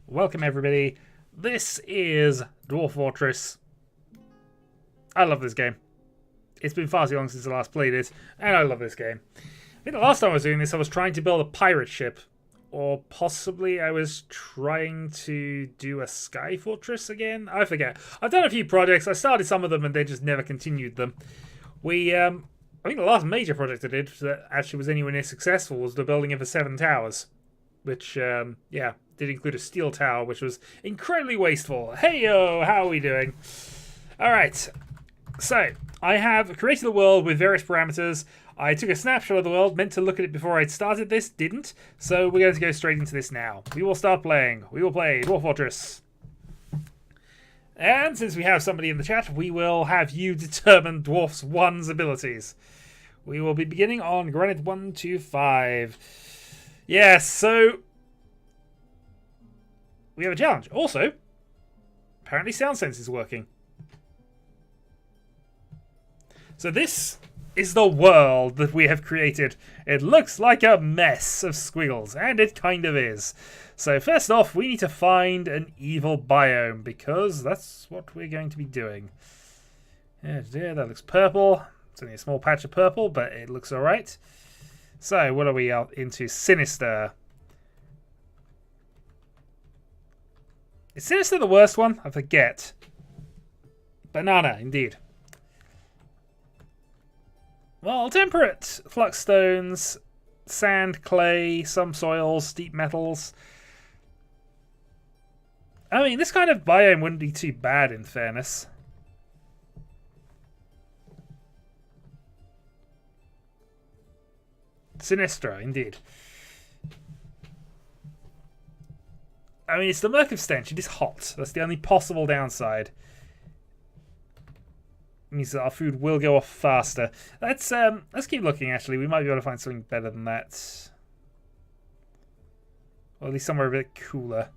Welcome everybody. This is Dwarf Fortress. I love this game. It's been far too long since I last played it, and I love this game. I think the last time I was doing this, I was trying to build a pirate ship. Or possibly I was trying to do a sky fortress again? I forget. I've done a few projects. I started some of them and they just never continued them. I think the last major project I did that actually was anywhere near successful was the building of the 7 towers. Which, yeah, did include a steel tower, which was incredibly wasteful. Hey-yo, how are we doing? Alright, so I have created the world with various parameters. I took a snapshot of the world, meant to look at it before I'd started this, didn't. So we're going to go straight into this now. We will start playing. We will play Dwarf Fortress. And since we have somebody in the chat, we will have you determine Dwarf's 1's abilities. We will be beginning on Granite 125. Yes, so we have a challenge. Also, apparently sound sense is working. So this is the world that we have created. It looks like a mess of squiggles, and it kind of is. So first off, we need to find an evil biome, because that's what we're going to be doing. Yeah, that looks purple. It's only a small patch of purple, but it looks alright. So, what are we out into? Sinister. Is Sinister the worst one? I forget. Banana, indeed. Well, temperate. Flux stones, sand, clay, some soils, deep metals. I mean, this kind of biome wouldn't be too bad, in fairness. Sinistra, indeed. I mean, it's the Mercury stench. It is hot. That's the only possible downside. It means that our food will go off faster. Let's keep looking. Actually, we might be able to find something better than that, or at least somewhere a bit cooler.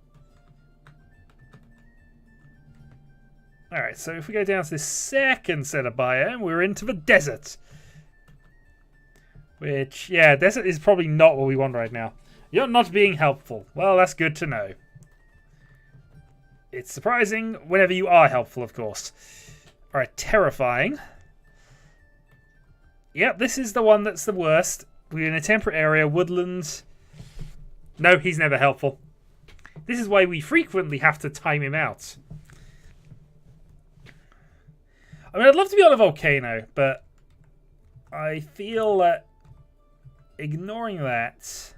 All right. So if we go down to this second set of biome, we're into the desert. Which, yeah, desert is probably not what we want right now. You're not being helpful. Well, that's good to know. It's surprising whenever you are helpful, of course. Alright, terrifying. Yep, this is the one that's the worst. We're in a temperate area, woodlands. No, he's never helpful. This is why we frequently have to time him out. I mean, I'd love to be on a volcano, but I feel that ignoring that...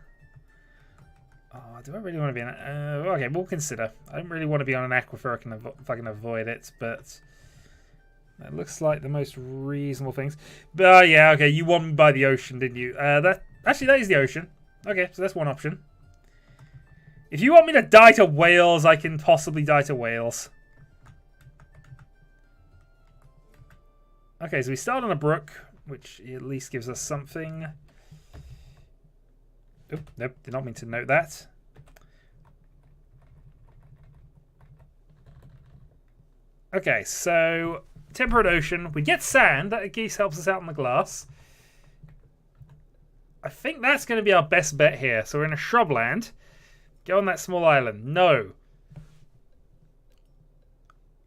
Oh, do I really want to be on... okay, we'll consider. I don't really want to be on an aquifer if I can avoid it, but... That looks like the most reasonable things. But yeah, okay, you want me by the ocean, didn't you? Actually, that is the ocean. Okay, so that's one option. If you want me to die to whales, I can possibly die to whales. Okay, so we start on a brook, which at least gives us something... Oh, nope, did not mean to note that. Okay, so temperate ocean. We get sand. That at least helps us out on the glass. I think that's going to be our best bet here. So we're in a shrubland. Go on that small island. No.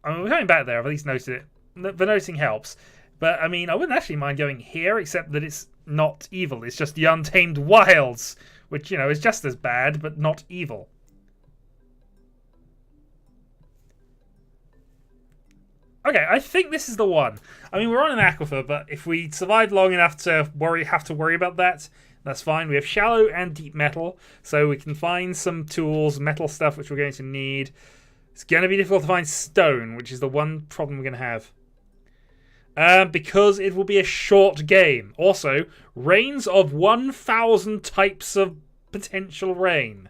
I mean, we're going back there. I've at least noted it. The noting helps. But, I mean, I wouldn't actually mind going here, except that it's not evil. It's just the Untamed Wilds, which, you know, is just as bad, but not evil. Okay, I think this is the one. I mean, we're on an aquifer, but if we survive long enough to have to worry about that, that's fine. We have shallow and deep metal, so we can find some tools, metal stuff, which we're going to need. It's going to be difficult to find stone, which is the one problem we're going to have. Because it will be a short game. Also, rains of 1,000 types of potential rain.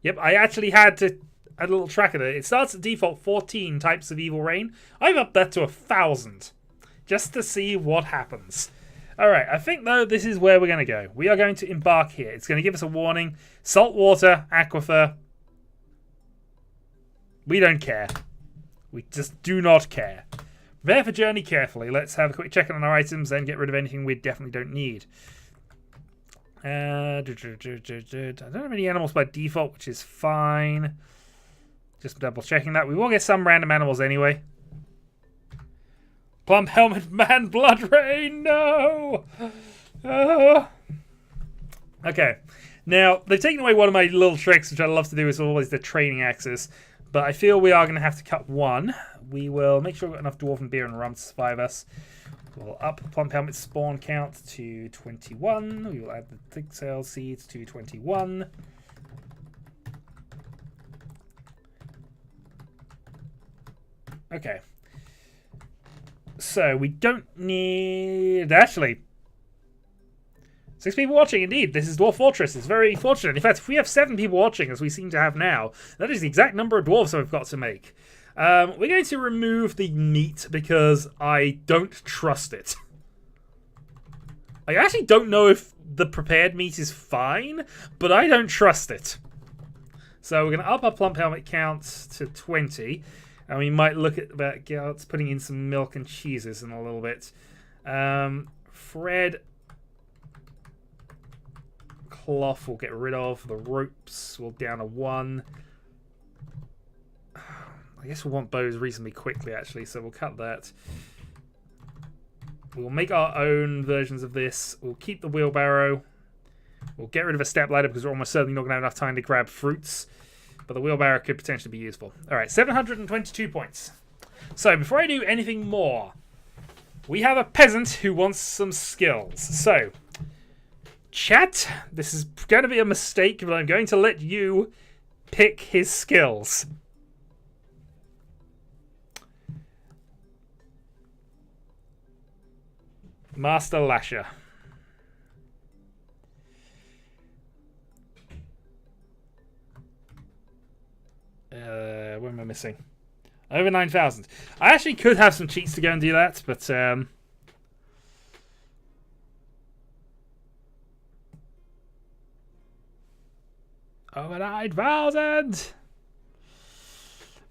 Yep, I actually had to add a little tracker there. It starts at default 14 types of evil rain. I've upped that to 1,000. Just to see what happens. Alright, I think though this is where we're going to go. We are going to embark here. It's going to give us a warning. Saltwater, aquifer. We don't care. We just do not care. Prepare for journey carefully. Let's have a quick check on our items, then get rid of anything we definitely don't need. I don't have any animals by default, which is fine. Just double checking that. We will get some random animals anyway. Plump helmet man, blood rain, no! Okay. Now, they've taken away one of my little tricks, which I love to do, is always the training axes. But I feel we are going to have to cut one. We will make sure we've got enough dwarven beer and rum to survive us. We'll up plump helmet spawn count to 21. We will add the thick sail seeds to 21. Okay. So we don't need... Actually, 6 people watching, indeed. This is Dwarf Fortress. It's very fortunate. In fact, if we have 7 people watching, as we seem to have now, that is the exact number of dwarves that we've got to make. We're going to remove the meat because I don't trust it. I actually don't know if the prepared meat is fine, but I don't trust it. So we're going to up our plump helmet count to 20. And we might look at that, putting in some milk and cheeses in a little bit. Thread... Cloth we'll get rid of. The ropes will down to 1. I guess we'll want bows reasonably quickly, actually, so we'll cut that. We'll make our own versions of this. We'll keep the wheelbarrow. We'll get rid of a step ladder because we're almost certainly not going to have enough time to grab fruits. But the wheelbarrow could potentially be useful. Alright, 722 points. So, before I do anything more, we have a peasant who wants some skills. So... Chat, this is going to be a mistake, but I'm going to let you pick his skills. Master Lasher. What am I missing? Over 9,000. I actually could have some cheats to go and do that, but... Over 9,000!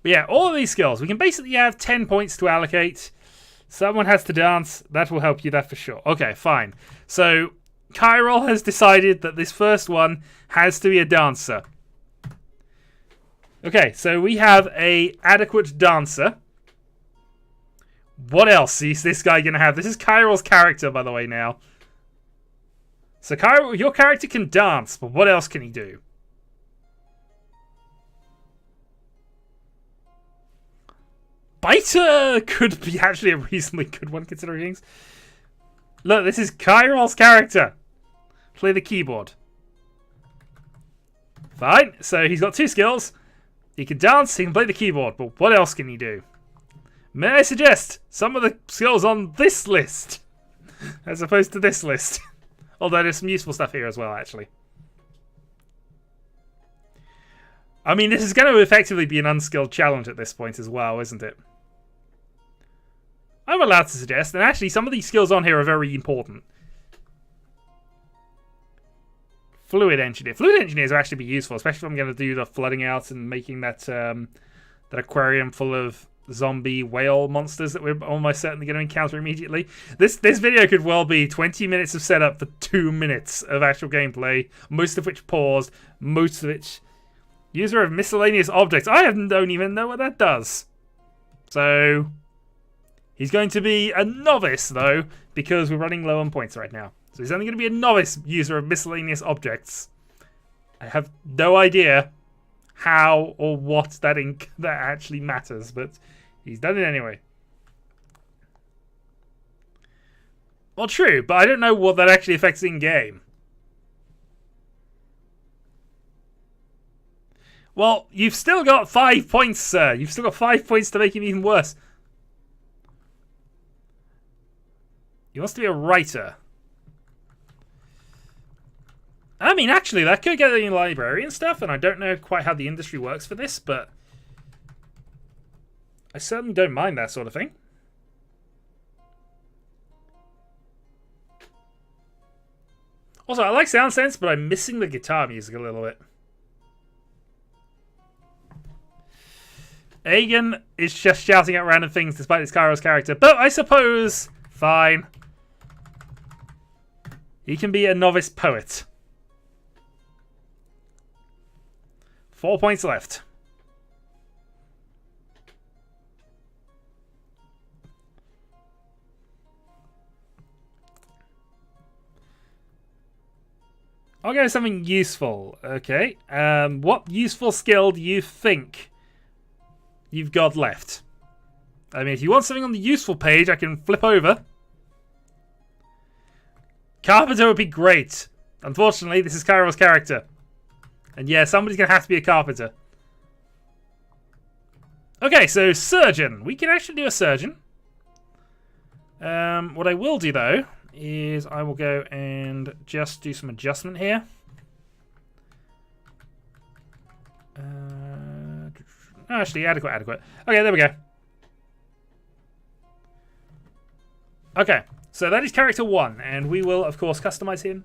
But yeah, all of these skills. We can basically have 10 points to allocate. Someone has to dance. That will help you, that for sure. Okay, fine. So, Kyrol has decided that this first one has to be a dancer. Okay, so we have a adequate dancer. What else is this guy going to have? This is Kyrol's character, by the way, now. So, Kyrol, your character can dance, but what else can he do? Biter could be actually a reasonably good one, considering things. Look, this is Kyrol's character. Play the keyboard. Fine, so he's got 2 skills. He can dance, he can play the keyboard, but what else can he do? May I suggest some of the skills on this list, as opposed to this list. Although there's some useful stuff here as well, actually. I mean, this is going to effectively be an unskilled challenge at this point as well, isn't it? I'm allowed to suggest, and actually some of these skills on here are very important. Fluid Engineer. Fluid Engineers will actually be useful, especially if I'm going to do the flooding out and making that that aquarium full of zombie whale monsters that we're almost certainly going to encounter immediately. This video could well be 20 minutes of setup for 2 minutes of actual gameplay, most of which paused, most of which... User of miscellaneous objects. I don't even know what that does. So, he's going to be a novice, though, because we're running low on points right now. So he's only going to be a novice user of miscellaneous objects. I have no idea how or what that actually matters, but he's done it anyway. Well, true, but I don't know what that actually affects in-game. Well, you've still got 5 points, sir. You've still got 5 points to make him even worse. He wants to be a writer. I mean, actually, that could get in library and stuff, and I don't know quite how the industry works for this, but I certainly don't mind that sort of thing. Also, I like sound sense, but I'm missing the guitar music a little bit. Aegon is just shouting out random things despite his Kyrol's character. But I suppose, fine. He can be a novice poet. 4 points left. I'll go with something useful. Okay. What useful skill do you think you've got left? I mean, if you want something on the useful page, I can flip over. Carpenter would be great. Unfortunately, this is Kairo's character. And yeah, somebody's going to have to be a carpenter. Okay, so surgeon. We can actually do a surgeon. What I will do, though, is I will go and just do some adjustment here. Actually, adequate. Okay, there we go. Okay, so that is character 1, and we will, of course, customize him.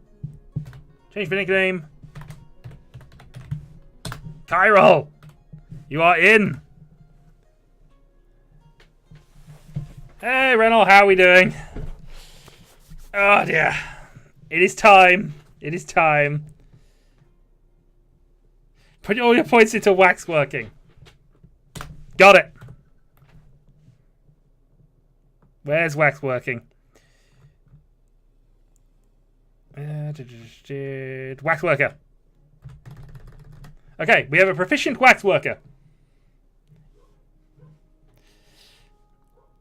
Change the nickname. Cairo, you are in. Hey, Reynolds, how are we doing? Oh, dear. It is time. It is time. Put all your points into waxworking. Got it. Where's waxworking? Waxworker. Okay, we have a proficient waxworker.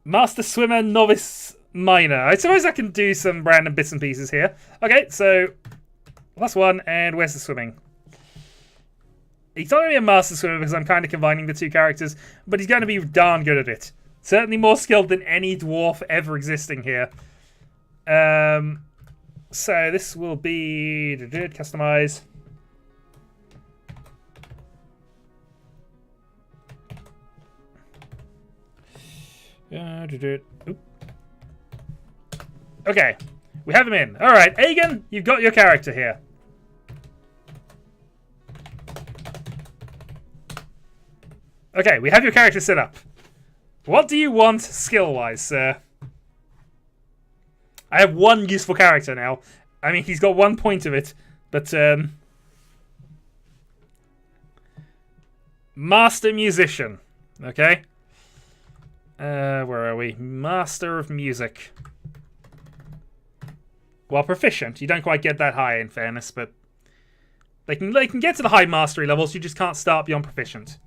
Master swimmer, novice miner. I suppose I can do some random bits and pieces here. Okay, so +1, and where's the swimming? He's not going to be a master swimmer because I'm kind of combining the two characters, but he's going to be darn good at it. Certainly more skilled than any dwarf ever existing here. So this will be customize. Okay, we have him in. All right, Aegon, you've got your character here. Okay, we have your character set up. What do you want skill-wise, sir? I have one useful character now. I mean, he's got 1 point of it, but master musician. Okay. Where are we? Master of music. Well, proficient. You don't quite get that high, in fairness, but they can get to the high mastery levels. You just can't start beyond proficient.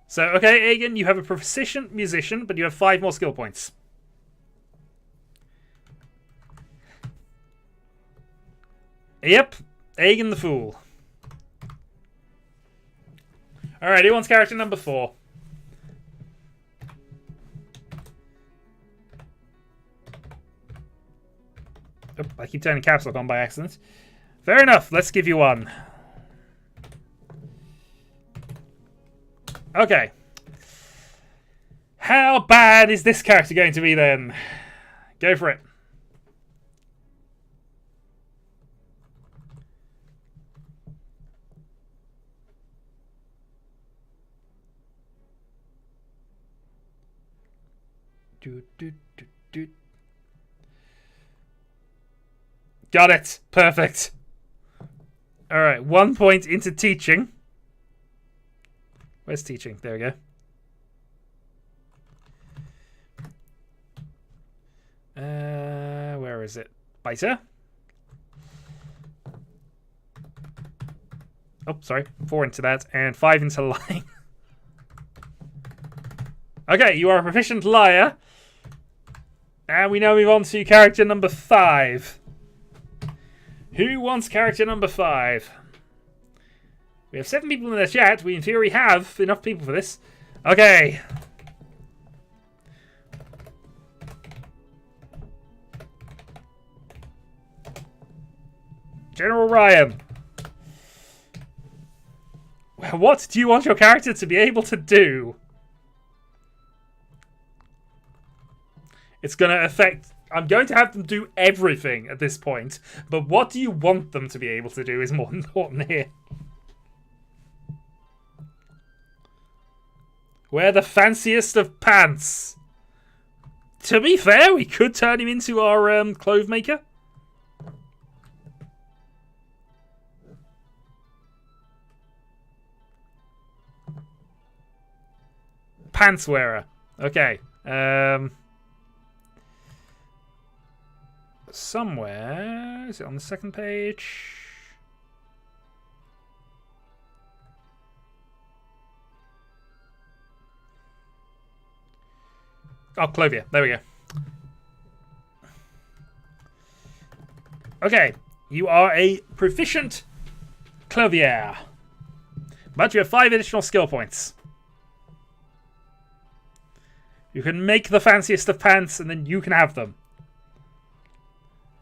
So, okay, Aegon, you have a proficient musician, but you have 5 more skill points. Yep, Aegon the Fool. Alright, who wants character number 4? Oh, I keep turning caps lock on by accident. Fair enough, let's give you one. Okay. How bad is this character going to be then? Go for it. Got it. Perfect. Alright, 1 point into teaching. Where's teaching? There we go. Where is it? Biter? Oh, sorry. 4 into that, and 5 into lying. Okay, you are a proficient liar. And we now move on to character number 5. Who wants character number 5? We have 7 people in the chat. We, in theory, have enough people for this. Okay. General Ryan. What do you want your character to be able to do? It's going to affect... I'm going to have them do everything at this point. But what do you want them to be able to do is more important here. Wear the fanciest of pants. To be fair, we could turn him into our clove maker. Pants wearer. Okay. Somewhere... Is it on the second page? Oh, Clovier. There we go. Okay. You are a proficient Clovier. But you have 5 additional skill points. You can make the fanciest of pants, and then you can have them.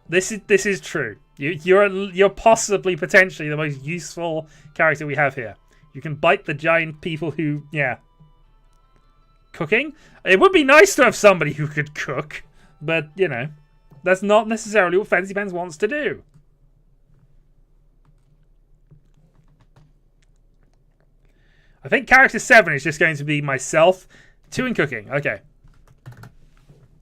This is true. You're possibly, potentially, the most useful character we have here. You can bite the giant people who, yeah. Cooking? It would be nice to have somebody who could cook, but, you know, that's not necessarily what Fancy Pants wants to do. I think character 7 is just going to be myself, 2 in cooking. Okay.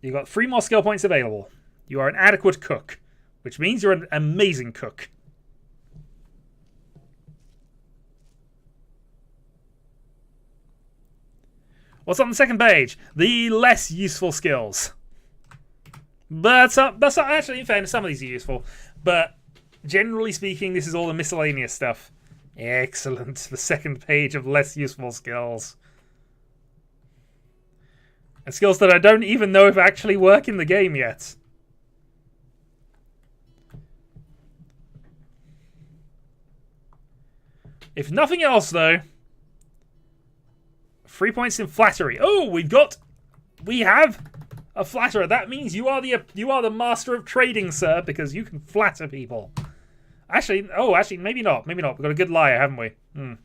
You've got 3 more skill points available. You are an adequate cook, which means you're an amazing cook. What's on the second page? The less useful skills. But that's not actually, in fairness, some of these are useful. But generally speaking, this is all the miscellaneous stuff. Excellent. The second page of less useful skills. And skills that I don't even know if actually work in the game yet. If nothing else, though, 3 points in flattery. Oh, we have a flatterer. That means you are the master of trading, sir, because you can flatter people. Actually, maybe not. Maybe not. We've got a good liar, haven't we?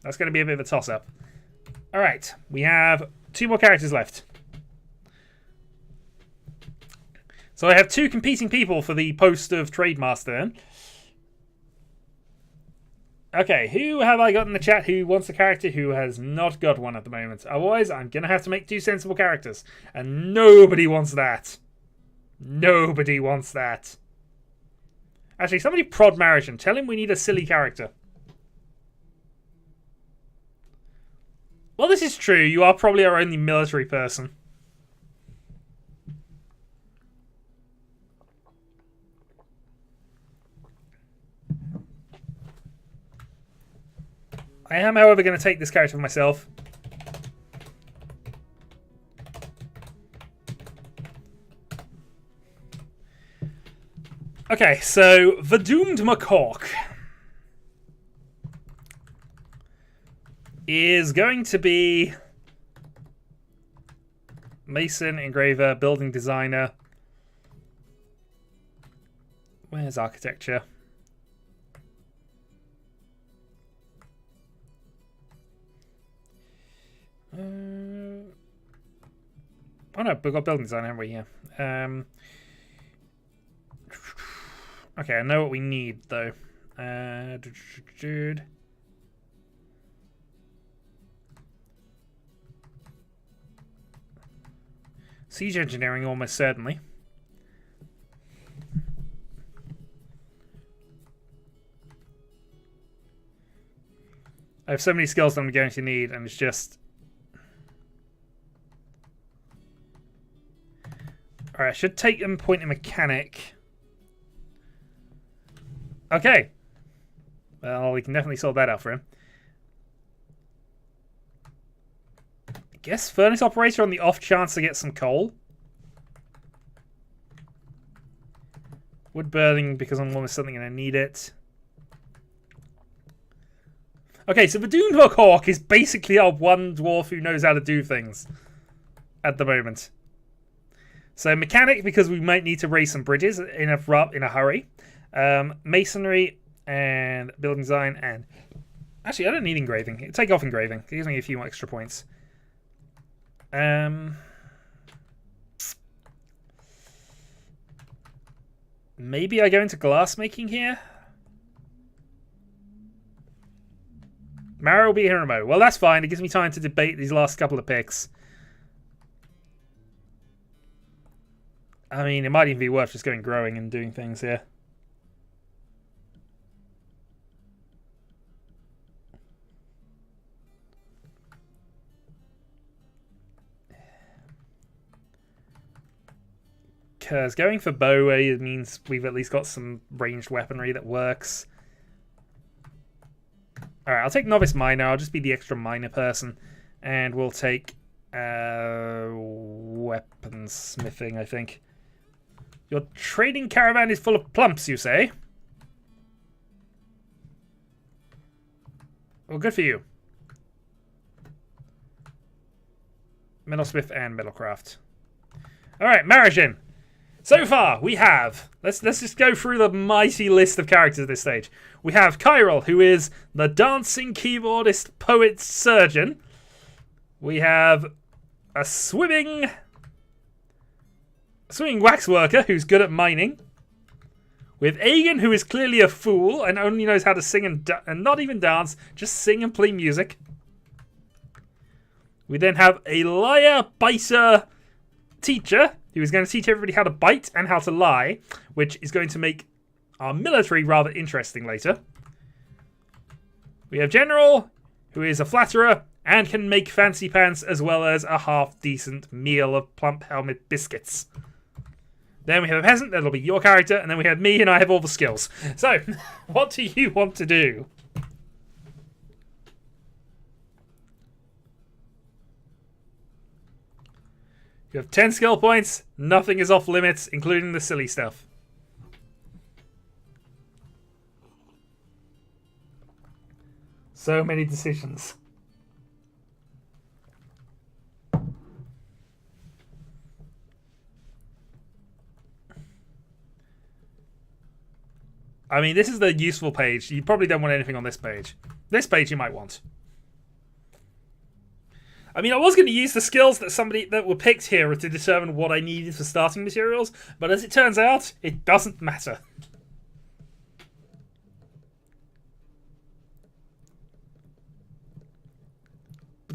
That's going to be a bit of a toss-up. All right, we have 2 more characters left. So I have 2 competing people for the post of Trade Master then. Okay, who have I got in the chat who wants a character who has not got one at the moment? Otherwise, I'm going to have to make 2 sensible characters. And nobody wants that. Nobody wants that. Actually, somebody prod Marriage and tell him we need a silly character. Well, this is true. You are probably our only military person. I am, however, going to take this character for myself. Okay, so the Doomed Macaque is going to be Mason, Engraver, Building Designer. Where's Architecture? Oh no, we've got Building Design, haven't we? Yeah. Okay, I know what we need though. Siege Engineering, almost certainly. I have so many skills that I'm going to need, and it's just... Alright, I should take them point in Mechanic. Okay. Well, we can definitely sort that out for him. I guess Furnace Operator on the off chance to get some coal. Wood Burning because I'm almost certainly going to need it. Okay, so the Doomed Macaque is basically our one dwarf who knows how to do things at the moment. So Mechanic, because we might need to raise some bridges in a hurry. Masonry and Building Design and... Actually, I don't need Engraving. Take off Engraving. It gives me a few more extra points. Maybe I go into glassmaking here? Marrow will be here in a moment. Well, that's fine. It gives me time to debate these last couple of picks. I mean, it might even be worth just going growing and doing things here. Because going for bow means we've at least got some ranged weaponry that works. Alright, I'll take Novice Miner. I'll just be the extra miner person. And we'll take Weaponsmithing, I think. Your trading caravan is full of plumps, you say? Well, good for you. Metalsmith and Metalcraft. Alright, Marigin. So far, we have... Let's just go through the mighty list of characters at this stage. We have Kyril, who is the dancing keyboardist, poet, surgeon. We have a swimming waxworker who's good at mining. We have Aegon, who is clearly a fool and only knows how to sing and not even dance, just sing and play music. We then have a liar, biter, teacher, who is going to teach everybody how to bite and how to lie, which is going to make our military rather interesting later. We have General, who is a flatterer and can make fancy pants as well as a half-decent meal of plump helmet biscuits. Then we have a peasant, that'll be your character, and then we have me, and I have all the skills. So, what do you want to do? You have 10 skill points, nothing is off limits, including the silly stuff. So many decisions. I mean, this is the useful page. You probably don't want anything on this page. This page you might want. I mean, I was going to use the skills that were picked here to determine what I needed for starting materials, but as it turns out, it doesn't matter.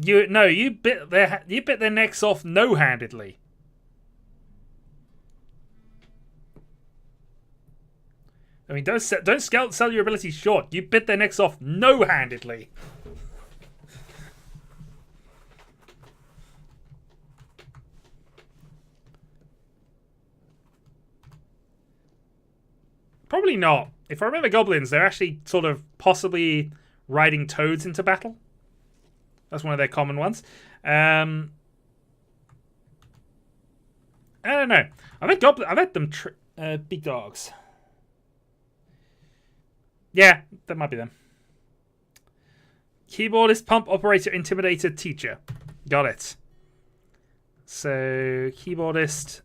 You bit their necks off no-handedly. I mean, don't sell your abilities short. You bit their necks off no-handedly. Probably not. If I remember goblins, they're actually sort of possibly riding toads into battle. That's one of their common ones. I don't know. I've had them big dogs. Yeah, that might be them. Keyboardist, pump operator, intimidator, teacher. Got it. So, keyboardist.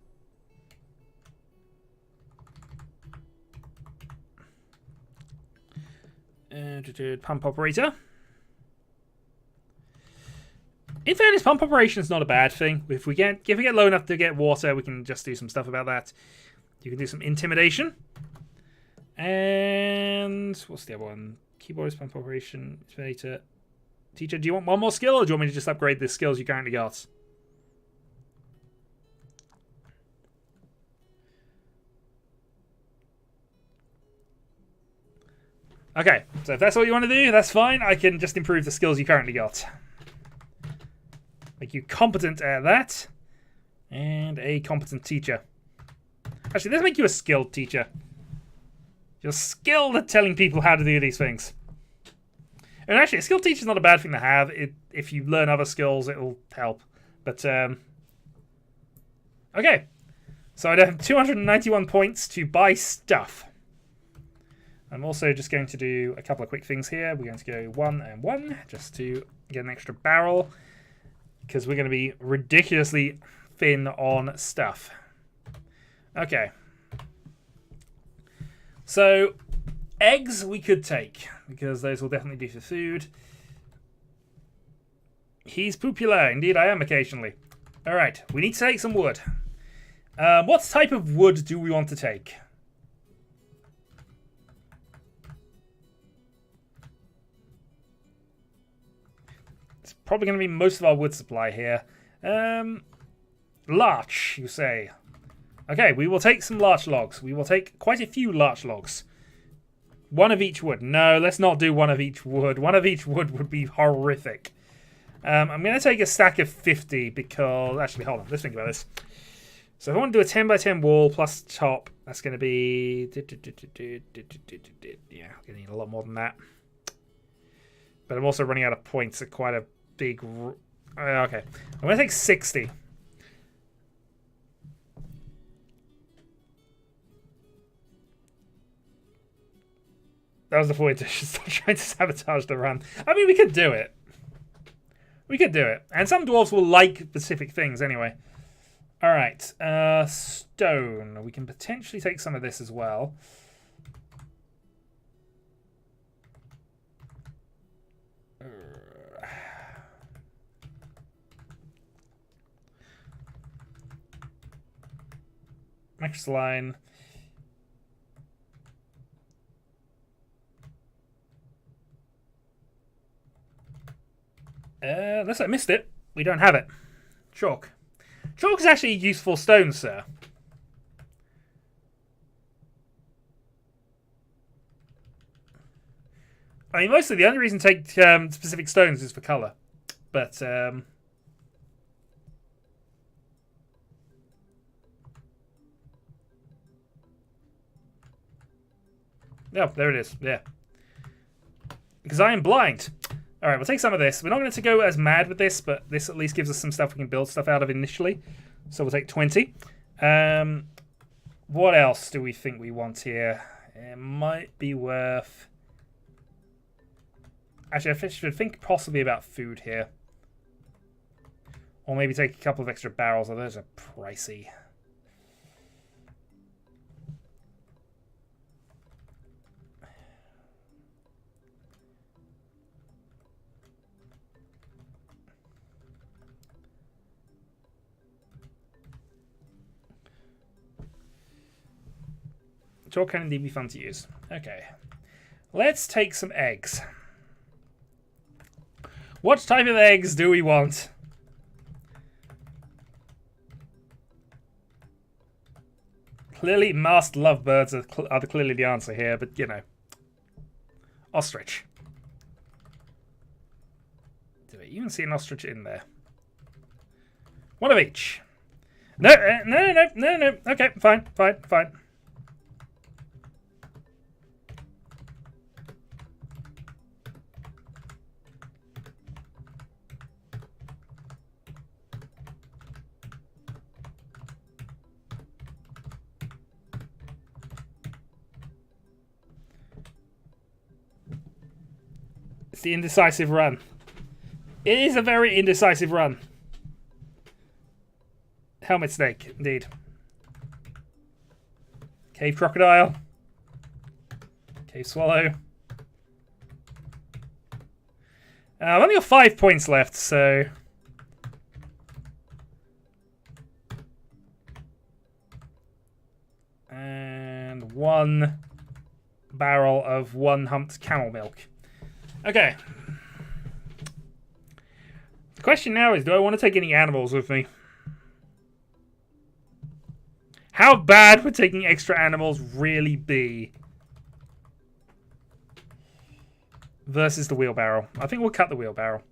Pump operator. In fairness, pump operation is not a bad thing. If we get low enough to get water, we can just do some stuff about that. You can do some intimidation. And what's the other one? Keyboardist, pump operation, intimidator, teacher. Do you want one more skill, or do you want me to just upgrade the skills you currently got? Okay, so if that's all you want to do, that's fine. I can just improve the skills you currently got. Make you competent at that. And a competent teacher. Actually, let's make you a skilled teacher. You're skilled at telling people how to do these things. And actually, a skilled teacher is not a bad thing to have. If you learn other skills, it'll help. But, okay. So I have 291 points to buy stuff. I'm also just going to do a couple of quick things here. We're going to go 1 and 1, just to get an extra barrel. Because we're going to be ridiculously thin on stuff. Okay. So, eggs we could take, because those will definitely be for food. He's popular. Indeed, I am occasionally. Alright, we need to take some wood. What type of wood do we want to take? It's probably going to be most of our wood supply here. Larch, you say? Okay, we will take some larch logs. We will take quite a few larch logs. One of each wood. No, let's not do one of each wood. One of each wood would be horrific. I'm going to take a stack of 50 because... Actually, hold on. Let's think about this. So if I want to do a 10 by 10 wall plus top, that's going to be... Yeah, I'm going to need a lot more than that. But I'm also running out of points at quite a big Okay. I'm going to take 60. That was the point. Stop trying to sabotage the run. I mean, we could do it. We could do it. And some dwarves will like specific things anyway. Alright. Stone. We can potentially take some of this as well. Next line. Unless I missed it, we don't have it. Chalk. Chalk is actually a useful stone, sir. I mean, mostly the only reason to take specific stones is for colour. But, yeah, there it is. Yeah. Because I am blind. Alright, we'll take some of this. We're not going to go as mad with this, but this at least gives us some stuff we can build stuff out of initially. So we'll take 20. What else do we think we want here? It might be worth... Actually, I should think possibly about food here. Or maybe take a couple of extra barrels. Oh, those are pricey. Chalk can indeed be fun to use. Okay. Let's take some eggs. What type of eggs do we want? Clearly, masked lovebirds are clearly the answer here, but, you know. Ostrich. Do we even see an ostrich in there? One of each. No. Okay, fine. It's the indecisive run. It is a very indecisive run. Helmet snake, indeed. Cave crocodile. Cave swallow. I've only got 5 points left, so... And 1 barrel of 1 humped camel milk. Okay. The question now is, do I want to take any animals with me? How bad would taking extra animals really be? Versus the wheelbarrow. I think we'll cut the wheelbarrow.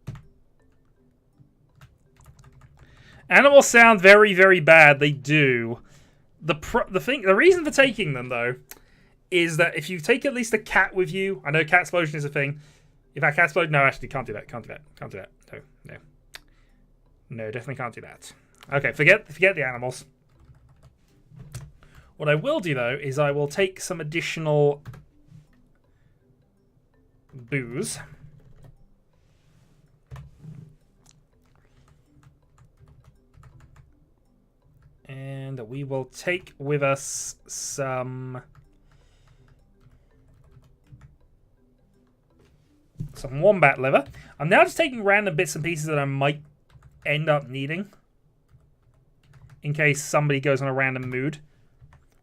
Animals sound very, very bad. They do. The reason for taking them, though, is that if you take at least a cat with you... I know cat explosion is a thing. If that cat explode... No, actually, can't do that. No, definitely can't do that. Okay, forget the animals. What I will do, though, is I will take some additional booze. And we will take with us some wombat liver. I'm now just taking random bits and pieces that I might end up needing in case somebody goes on a random mood.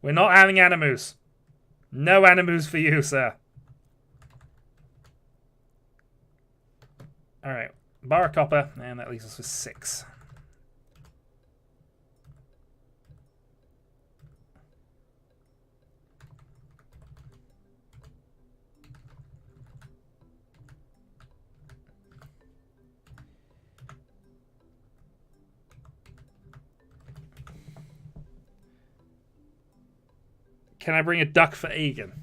We're not having animus. No animus for you, sir. Alright. Bar of copper, and that leaves us with 6. Can I bring a duck for Egan?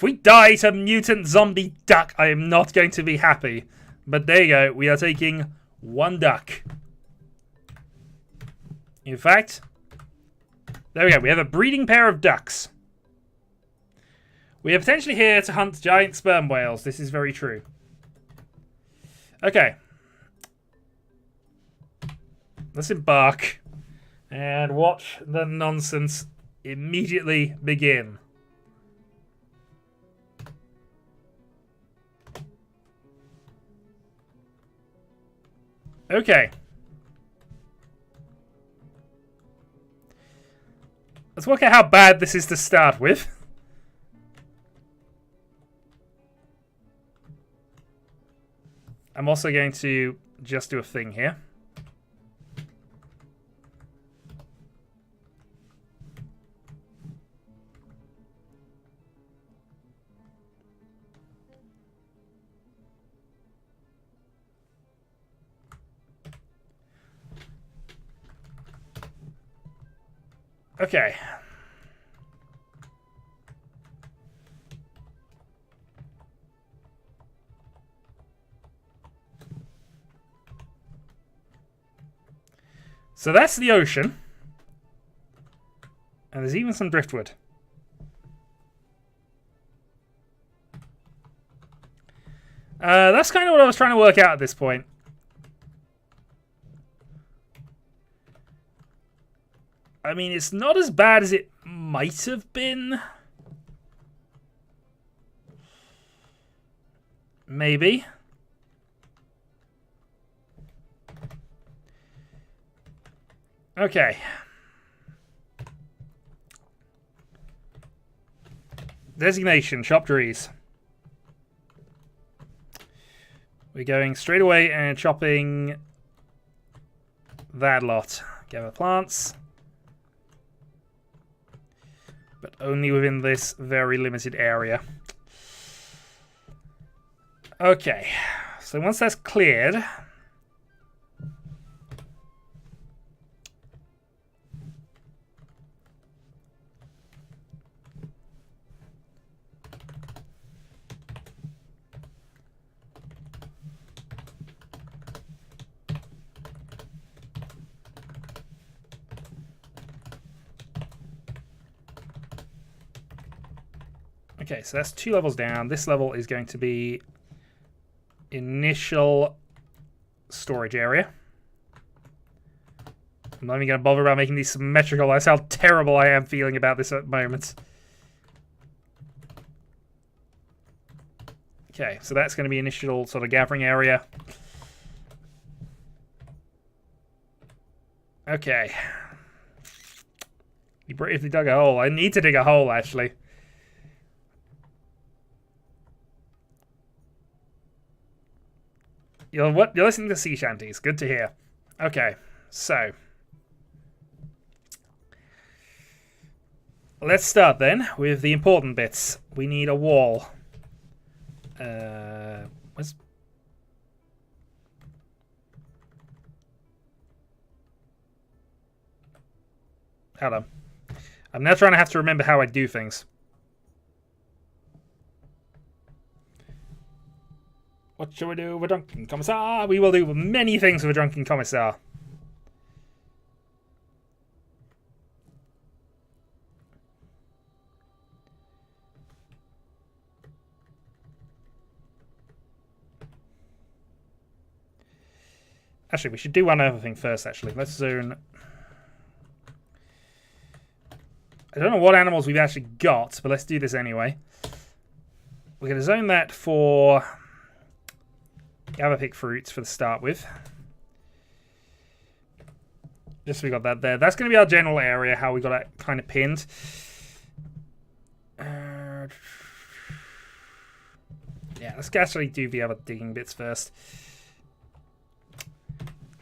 If we die to mutant zombie duck, I am not going to be happy. But there you go. We are taking 1 duck. In fact, there we go. We have a breeding pair of ducks. We are potentially here to hunt giant sperm whales. This is very true. Okay. Let's embark and watch the nonsense immediately begin. Okay. Let's work out how bad this is to start with. I'm also going to just do a thing here. Okay. So that's the ocean. And there's even some driftwood. That's kind of what I was trying to work out at this point. I mean, it's not as bad as it might have been. Maybe. Okay. Designation, chop trees. We're going straight away and chopping that lot. Gather plants. But only within this very limited area. Okay. So once that's cleared... Okay, so that's 2 levels down. This level is going to be initial storage area. I'm not even going to bother about making these symmetrical. That's how terrible I am feeling about this at the moment. Okay, so that's going to be initial sort of gathering area. Okay. You bravely dug a hole. I need to dig a hole, actually. You're listening to sea shanties. Good to hear. Okay, so let's start then with the important bits. We need a wall. Where's... Hold on. I'm now trying to have to remember how I do things. What shall we do with a drunken commissar? We will do many things with a drunken commissar. Actually, we should do one other thing first, actually. Let's zone... I don't know what animals we've actually got, but let's do this anyway. We're going to zone that for... Gather pick fruits for the start with. Just so we got that there. That's going to be our general area, how we got it kind of pinned. Yeah, let's actually do the other digging bits first.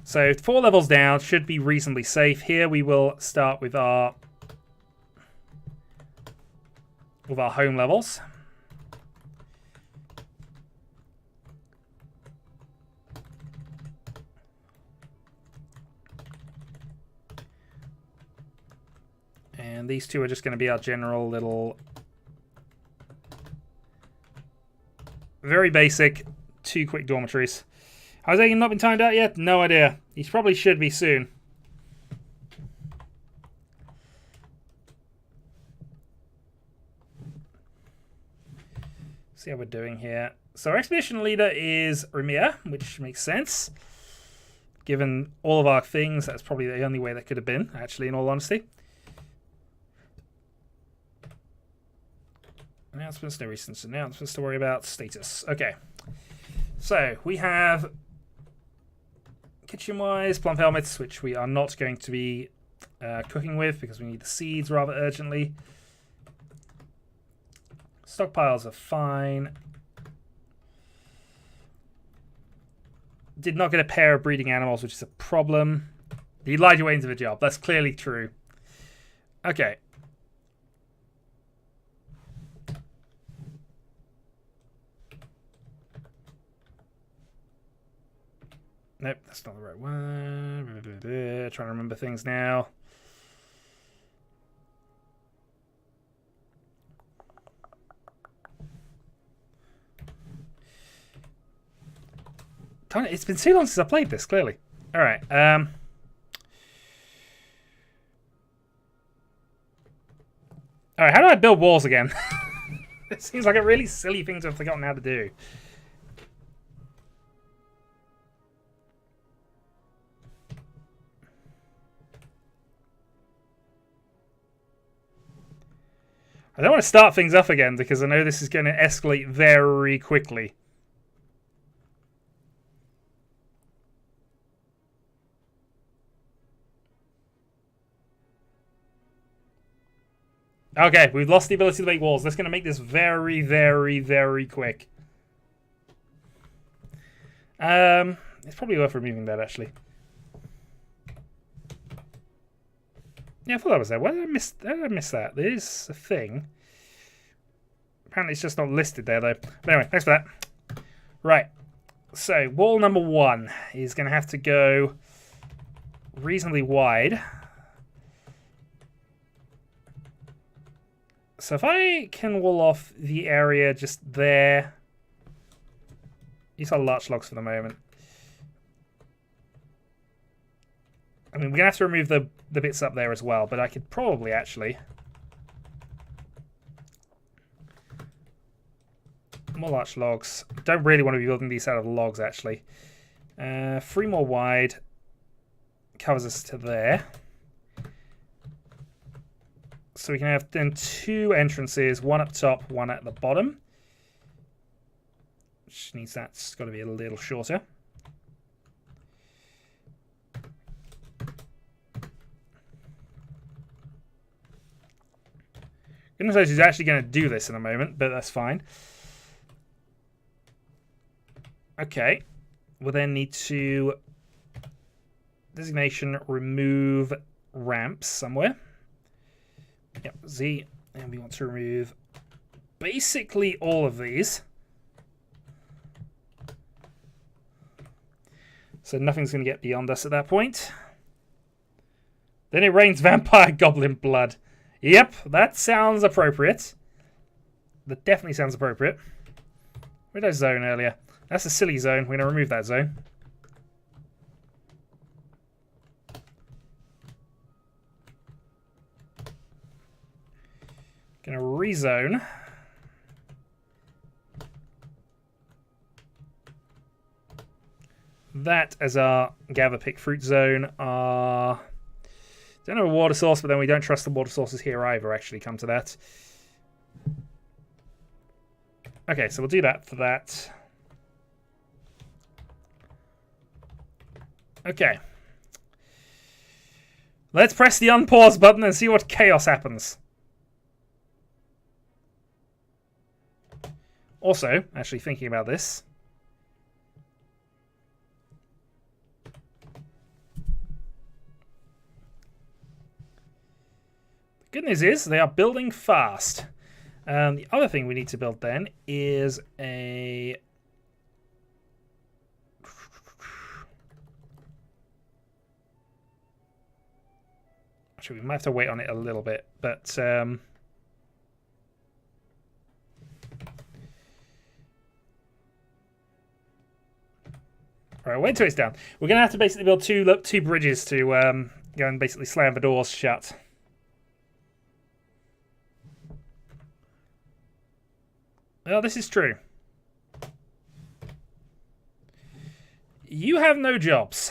So 4 levels down should be reasonably safe. Here we will start with our home levels. And these two are just going to be our general little Very basic. 2 quick dormitories. Has he not been timed out yet? No idea. He probably should be soon. See how we're doing here. So our expedition leader is Ramir, which makes sense. Given all of our things, that's probably the only way that could have been, actually, in all honesty. Announcements, no recent announcements to worry about. Status. Okay. So we have kitchen-wise plump helmets, which we are not going to be cooking with because we need the seeds rather urgently. Stockpiles are fine. Did not get a pair of breeding animals, which is a problem. You lied your way into the job. That's clearly true. Okay. Nope, that's not the right one. Trying to remember things now. It's been too long since I played this, clearly. Alright, Alright, how do I build walls again? It seems like a really silly thing to have forgotten how to do. I don't want to start things up again because I know this is going to escalate very quickly. Okay, we've lost the ability to make walls. That's going to make this very, very, very quick. It's probably worth removing that, actually. Yeah, I thought that was there. Why did I miss that? There is a thing. Apparently it's just not listed there, though. But anyway, thanks for that. Right. So, wall number 1 is going to have to go reasonably wide. So if I can wall off the area just there. These are larch logs for the moment. I mean, we're going to have to remove the bits up there as well, but I could probably actually... More larch logs. Don't really want to be building these out of logs, actually. 3 more wide. Covers us to there. So we can have then 2 entrances, 1 up top, 1 at the bottom. Which means that's got to be a little shorter. Goodness knows who's actually going to do this in a moment, but that's fine. Okay. We'll then need to... Designation, remove ramps somewhere. Yep, Z. And we want to remove basically all of these. So nothing's going to get beyond us at that point. Then it rains vampire goblin blood. Yep, that sounds appropriate. That definitely sounds appropriate. Where did I zone earlier? That's a silly zone. We're going to remove that zone. Going to rezone. That as our gather pick fruit zone. Don't have a water source, but then we don't trust the water sources here either, actually, come to that. Okay, so we'll do that for that. Okay. Let's press the unpause button and see what chaos happens. Also, actually thinking about this. Good news is they are building fast. The other thing we need to build then is a... Actually, we might have to wait on it a little bit, but... Right, wait till it's down. We're going to have to basically build two bridges to go and basically slam the doors shut. Well, this is true. You have no jobs.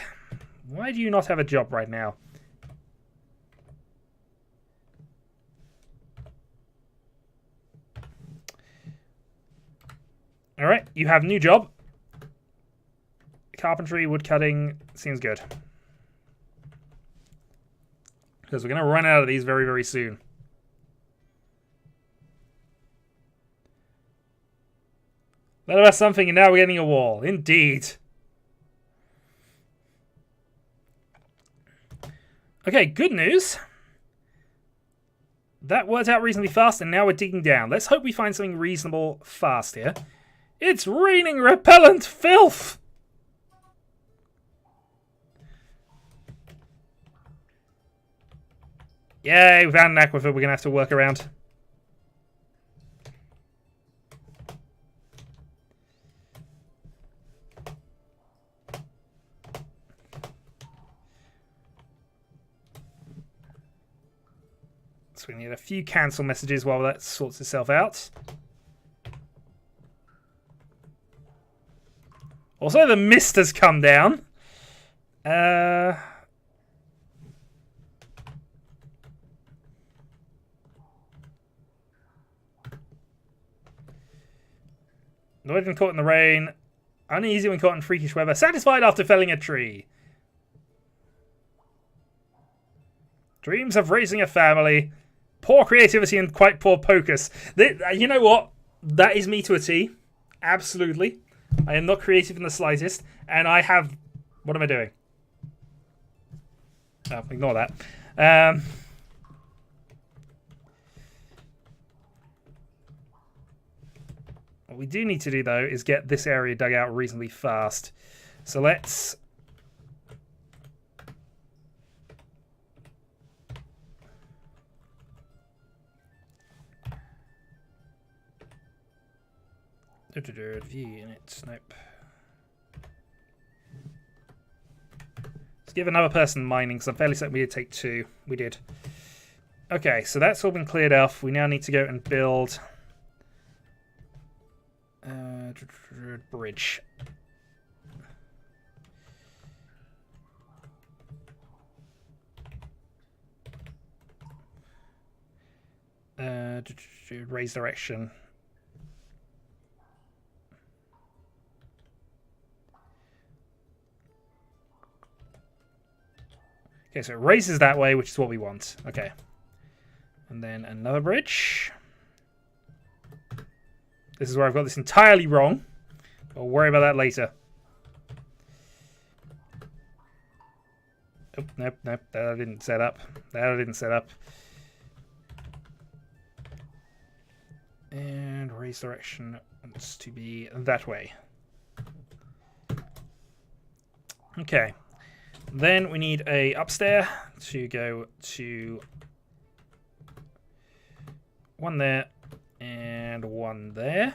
Why do you not have a job right now? Alright, you have new job. Carpentry, woodcutting, seems good. Because we're going to run out of these very, very soon. That about something, and now we're getting a wall. Indeed. Okay, good news. That worked out reasonably fast, and now we're digging down. Let's hope we find something reasonable fast here. It's raining repellent filth! Yay, we found an aquifer we're going to have to work around. So we need a few cancel messages while that sorts itself out. Also, the mist has come down. Annoyed when caught in the rain. Uneasy when caught in freakish weather. Satisfied after felling a tree. Dreams of raising a family. Poor creativity and quite poor focus. You know what? That is me to a T. Absolutely. I am not creative in the slightest. And I have... What am I doing? Oh, ignore that. What we do need to do, though, is get this area dug out reasonably fast. So let's... View unit. Nope. Let's give another person mining, because I'm fairly certain we did take 2. We did. Okay, so that's all been cleared off. We now need to go and build... bridge. Raise direction. Okay, so it raises that way, which is what we want. Okay. And then another bridge. This is where I've got this entirely wrong. We'll worry about that later. Oh, nope, nope. That I didn't set up. That I didn't set up. And raise direction wants to be that way. Okay. Then we need a upstairs to go to one there and one there.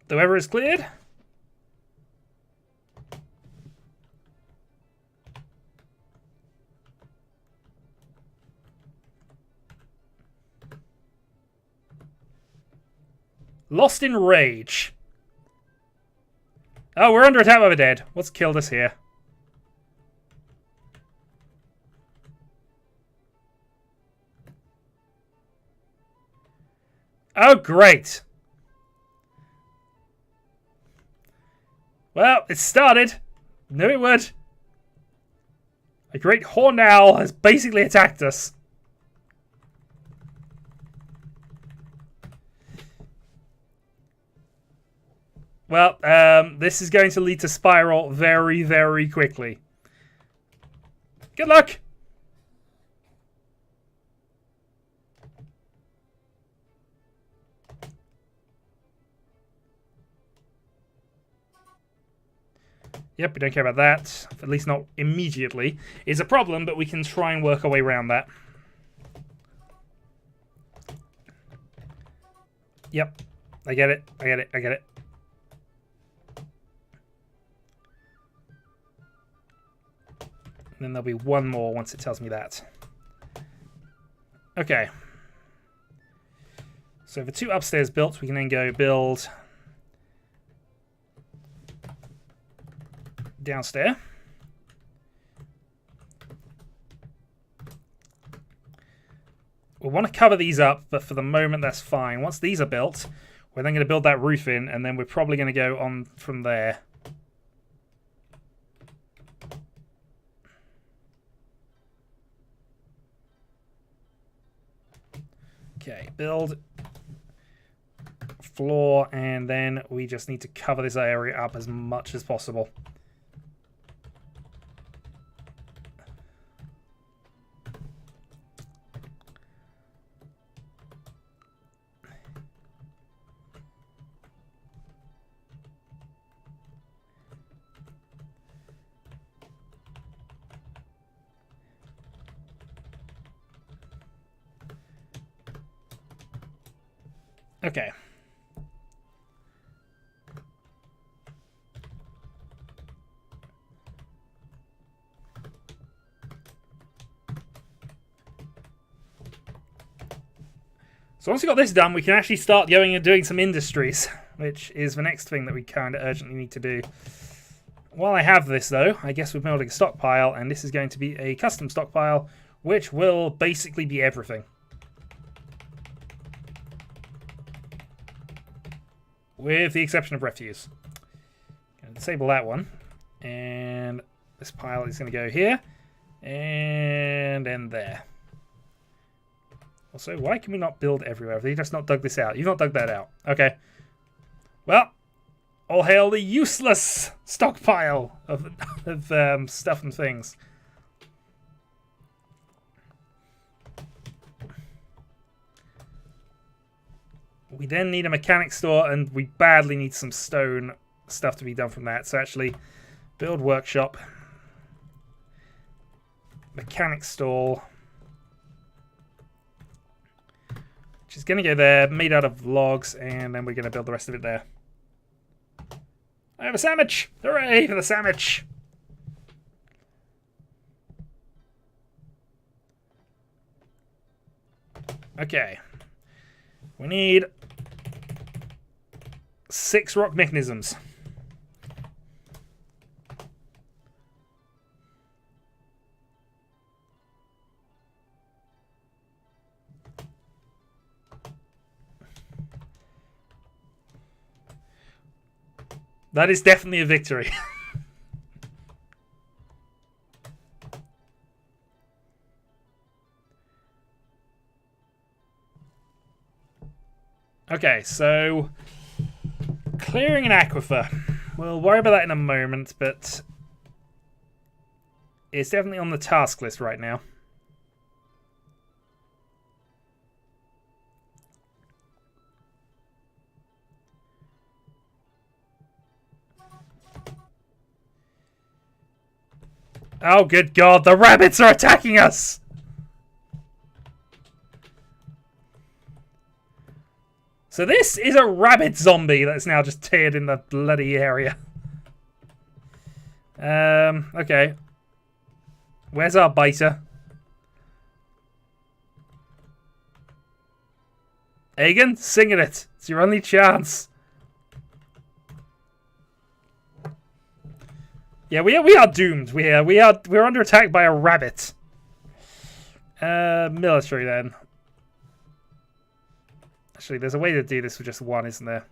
The weather is cleared. Lost in rage. Oh, we're under attack by the dead. What's killed us here? Oh, great. Well, it started. Knew it would. A great horned owl has basically attacked us. Well, this is going to lead to spiral very, very quickly. Good luck. Yep, we don't care about that. At least not immediately. It's a problem, but we can try and work our way around that. Yep. I get it. I get it. I get it. And then there'll be one more once it tells me that. Okay. So the 2 upstairs built, we can then go build downstairs. We want to cover these up, but for the moment that's fine. Once these are built, we're then going to build that roof in, and then we're probably going to go on from there. Okay, build floor, and then we just need to cover this area up as much as possible. Okay. So once we've got this done, we can actually start going and doing some industries, which is the next thing that we kind of urgently need to do. While I have this, though, I guess we're building a stockpile, and this is going to be a custom stockpile, which will basically be everything. With the exception of refuse. Going to disable that one. And this pile is going to go here. And then there. Also, why can we not build everywhere? Have they just not dug this out? You've not dug that out. Okay. Well, all hail the useless stockpile of stuff and things. We then need a mechanic store, and we badly need some stone stuff to be done from that. So actually, build workshop, mechanic stall, which is going to go there, made out of logs, and then we're going to build the rest of it there. I have a sandwich! Hooray for the sandwich! Okay. We need 6 rock mechanisms. That is definitely a victory. Okay, so clearing an aquifer. We'll worry about that in a moment, but it's definitely on the task list right now. Oh, good God, the rabbits are attacking us! So this is a rabbit zombie that's now just tiered in the bloody area. Okay. Where's our biter? Aegon, sing at it. It's your only chance. Yeah, we are doomed. We're under attack by a rabbit. Military then. Actually, there's a way to do this with just one, isn't there?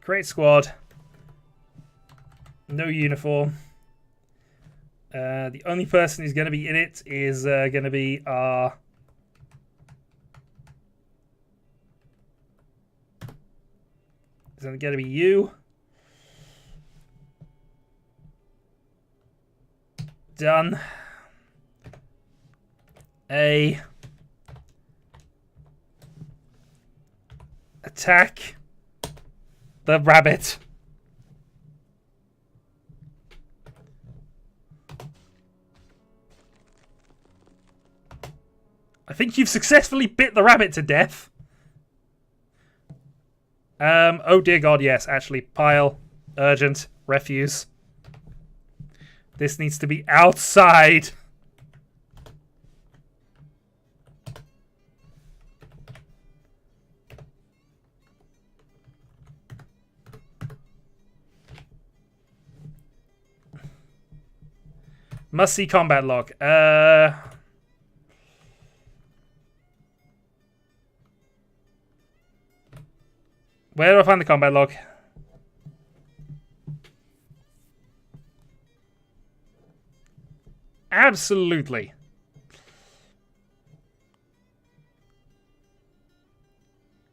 Create squad. No uniform. The only person who's going to be in it is going to be our... Is it going to be you? Done. a attack the rabbit. I think you've successfully bit the rabbit to death. Oh dear God, yes, actually, pile, urgent, refuse. This needs to be outside. Must see combat log. Where do I find the combat log? Absolutely.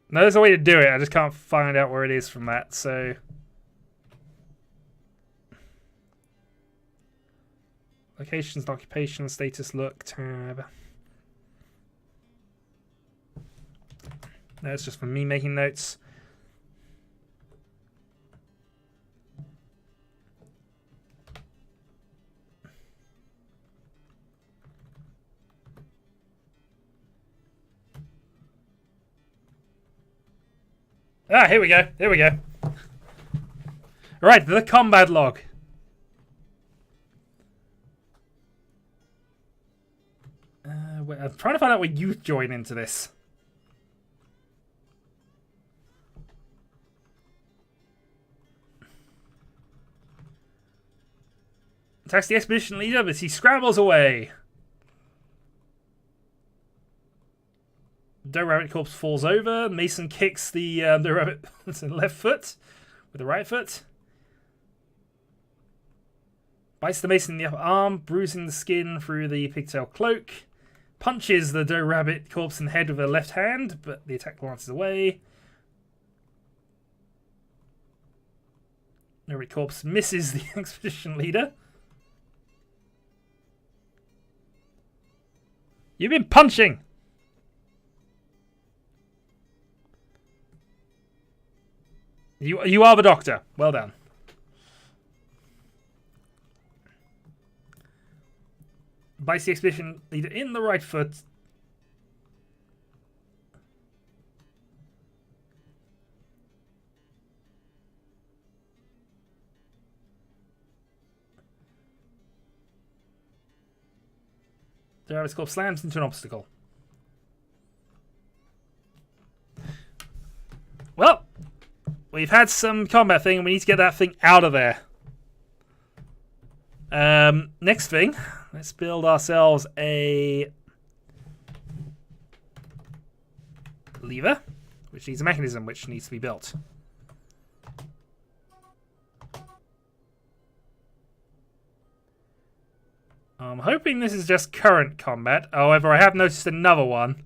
No, there's a way to do it. I just can't find out where it is from that, so... Locations, occupation, status, look, tab. No, it's just for me making notes. Ah, here we go. Here we go. Right, the combat log. I'm trying to find out where you join into this. Attacks the expedition leader, but he scrambles away. Doe rabbit corpse falls over. Mason kicks the rabbit with the left foot with the right foot. Bites the mason in the upper arm, bruising the skin through the pigtail cloak. Punches the doe rabbit corpse in the head with her left hand, but the attack glances away. Rabbit corpse misses the expedition leader. You've been punching! You are the doctor. Well done. Bites the expedition leader in the right foot. The rabbit's corpse slams into an obstacle. Well, we've had some combat thing and we need to get that thing out of there. Next thing, let's build ourselves a lever, which needs a mechanism which needs to be built. I'm hoping this is just current combat. However, I have noticed another one.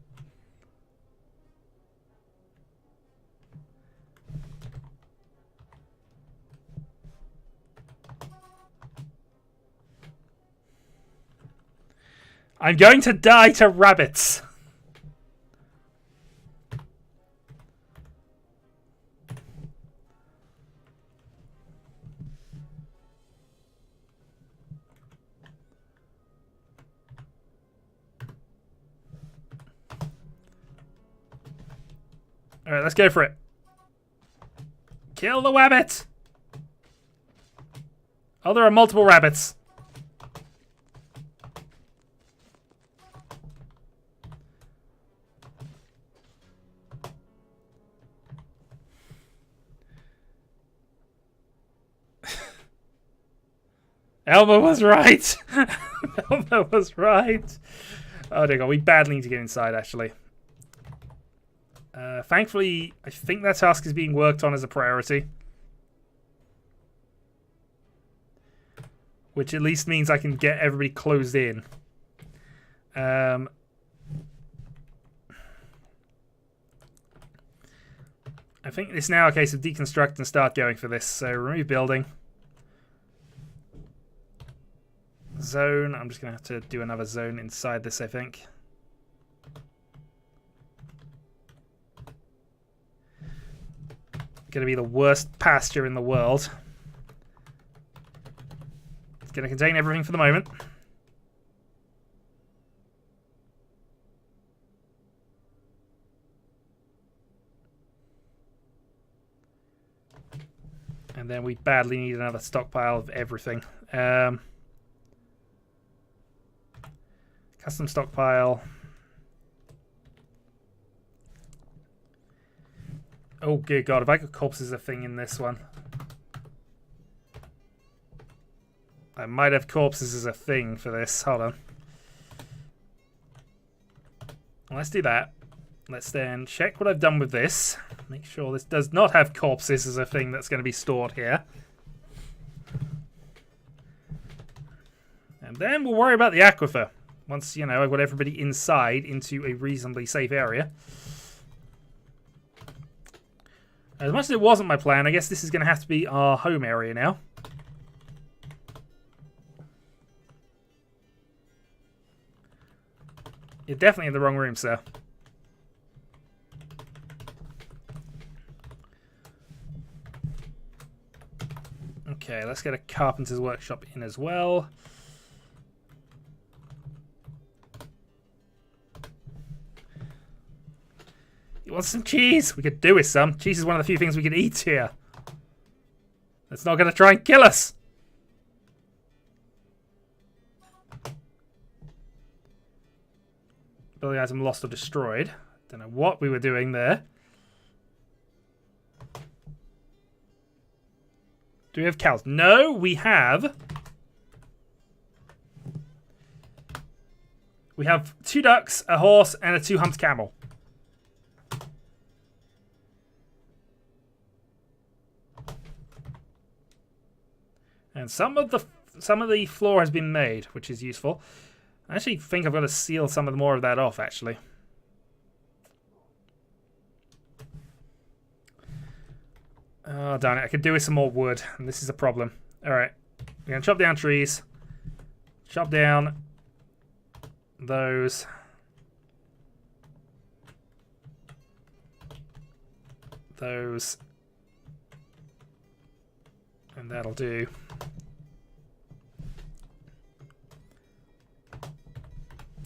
I'm going to die to rabbits. Alright, let's go for it. Kill the rabbit! Oh, there are multiple rabbits. Elmo was right. Elmo was right. Oh dear God, we badly need to get inside actually. Thankfully, I think that task is being worked on as a priority. Which at least means I can get everybody closed in. I think it's now a case of deconstruct and start going for this. So remove building. Zone. I'm just going to have to do another zone inside this, I think. Going to be the worst pasture in the world. It's going to contain everything for the moment. And then we badly need another stockpile of everything. Custom stockpile. Oh, good God. Have I got corpses a thing in this one? I might have corpses as a thing for this. Hold on. Let's do that. Let's then check what I've done with this. Make sure this does not have corpses as a thing that's going to be stored here. And then we'll worry about the aquifer. Once, you know, I've got everybody inside into a reasonably safe area. As much as it wasn't my plan, I guess this is going to have to be our home area now. You're definitely in the wrong room, sir. Okay, let's get a carpenter's workshop in as well. You want some cheese? We could do with some. Cheese is one of the few things we can eat here. It's not going to try and kill us. Building item lost or destroyed. Don't know what we were doing there. Do we have cows? No, we have... We have 2 ducks, a horse, and a 2-humped camel. And some of the floor has been made, which is useful. I actually think I've got to seal some of the more of that off, actually. Oh, darn it. I could do with some more wood, and this is a problem. Alright. We're going to chop down trees. Chop down those. Those. And that'll do.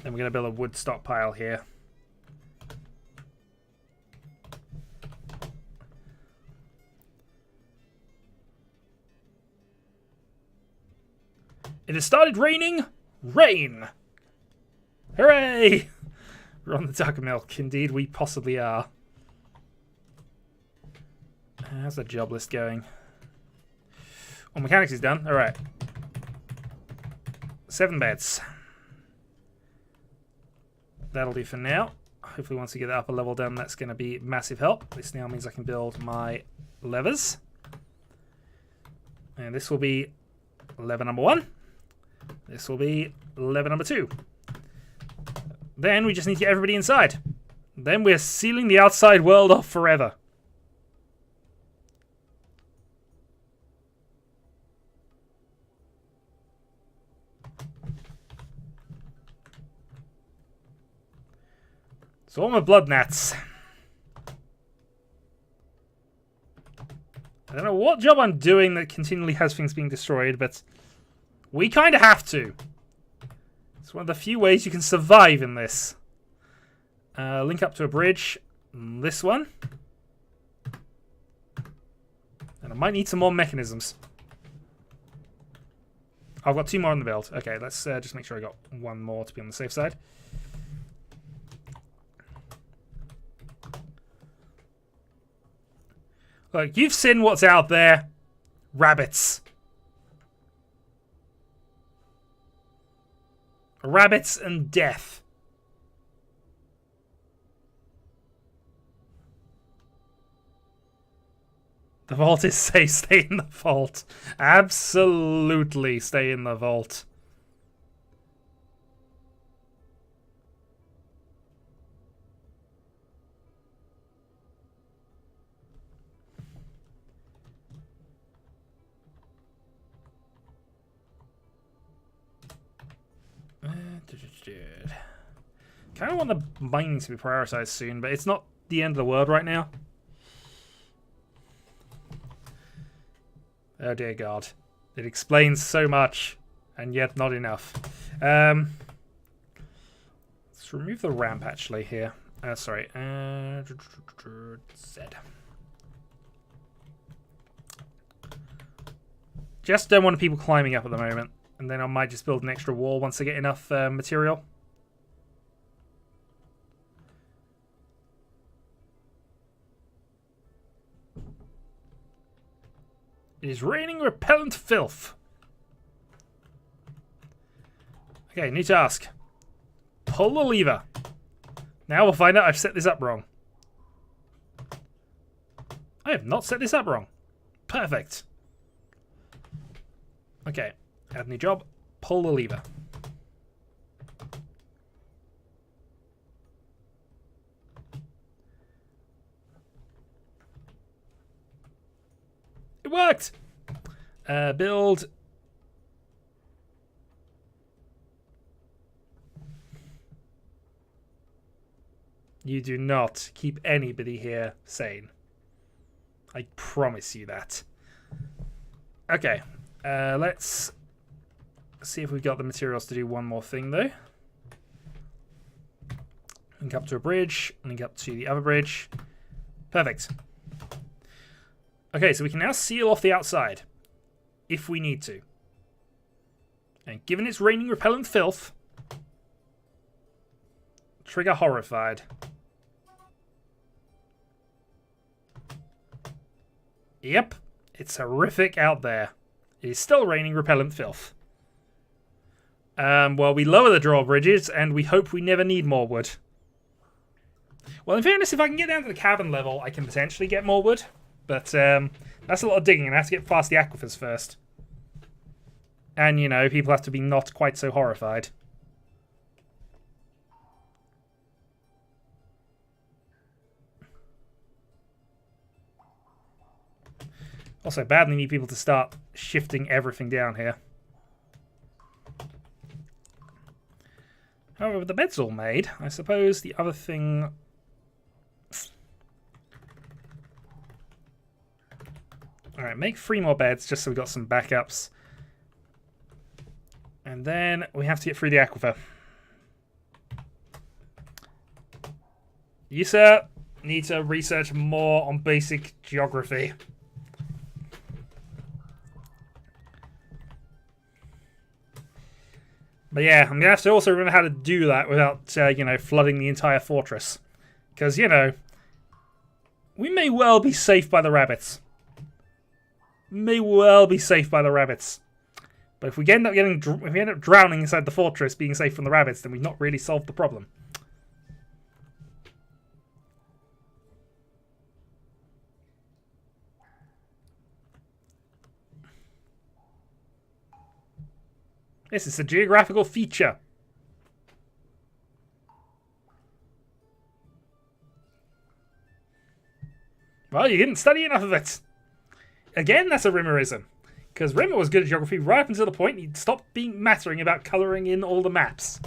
Then we're going to build a wood stockpile here. It has started raining. Rain! Hooray! We're on the duck milk. Indeed, we possibly are. How's the job list going? Well, mechanics is done. Alright. 7 beds. That'll do for now. Hopefully once we get the upper level done, that's going to be massive help. This now means I can build my levers. And this will be lever number 1. This will be lever number 2. Then we just need to get everybody inside. Then we're sealing the outside world off forever. So all my blood gnats. I don't know what job I'm doing that continually has things being destroyed, but we kind of have to. It's one of the few ways you can survive in this. Link up to a bridge. This one. And I might need some more mechanisms. I've got 2 more on the build. Okay, let's just make sure I got 1 more to be on the safe side. Look, you've seen what's out there. Rabbits. Rabbits and death. The vault is safe. Stay in the vault. Absolutely stay in the vault. Kind of want the mining to be prioritized soon, but it's not the end of the world right now. Oh dear God. It explains so much, and yet not enough. Let's remove the ramp actually here. Sorry. Z. Just don't want people climbing up at the moment. And then I might just build an extra wall once I get enough material. It is raining repellent filth. Okay, new task. Pull the lever. Now we'll find out I've set this up wrong. I have not set this up wrong. Perfect. Okay, add new job. Pull the lever. It worked! Build. You do not keep anybody here sane. I promise you that. Okay, let's see if we've got the materials to do one more thing, though. Link up to a bridge, link up to the other bridge. Perfect. Okay, so we can now seal off the outside, if we need to. And given it's raining repellent filth, trigger horrified. Yep, it's horrific out there. It is still raining repellent filth. Well, we lower the drawbridges, and we hope we never need more wood. Well, in fairness, if I can get down to the cabin level, I can potentially get more wood. But that's a lot of digging, and I have to get past the aquifers first. And, you know, people have to be not quite so horrified. Also, badly need people to start shifting everything down here. However, the bed's all made. I suppose the other thing... Alright, make 3 more beds just so we've got some backups. And then we have to get through the aquifer. You, sir, need to research more on basic geography. But yeah, I'm going to have to also remember how to do that without, you know, flooding the entire fortress. Because, you know, we may well be safe by the rabbits. May well be safe by the rabbits. But if we end up drowning inside the fortress, being safe from the rabbits, then we've not really solved the problem. This is a geographical feature. Well, you didn't study enough of it. Again, that's a Rimmerism. Because Rimmer was good at geography right up until the point he'd stopped being mattering about colouring in all the maps.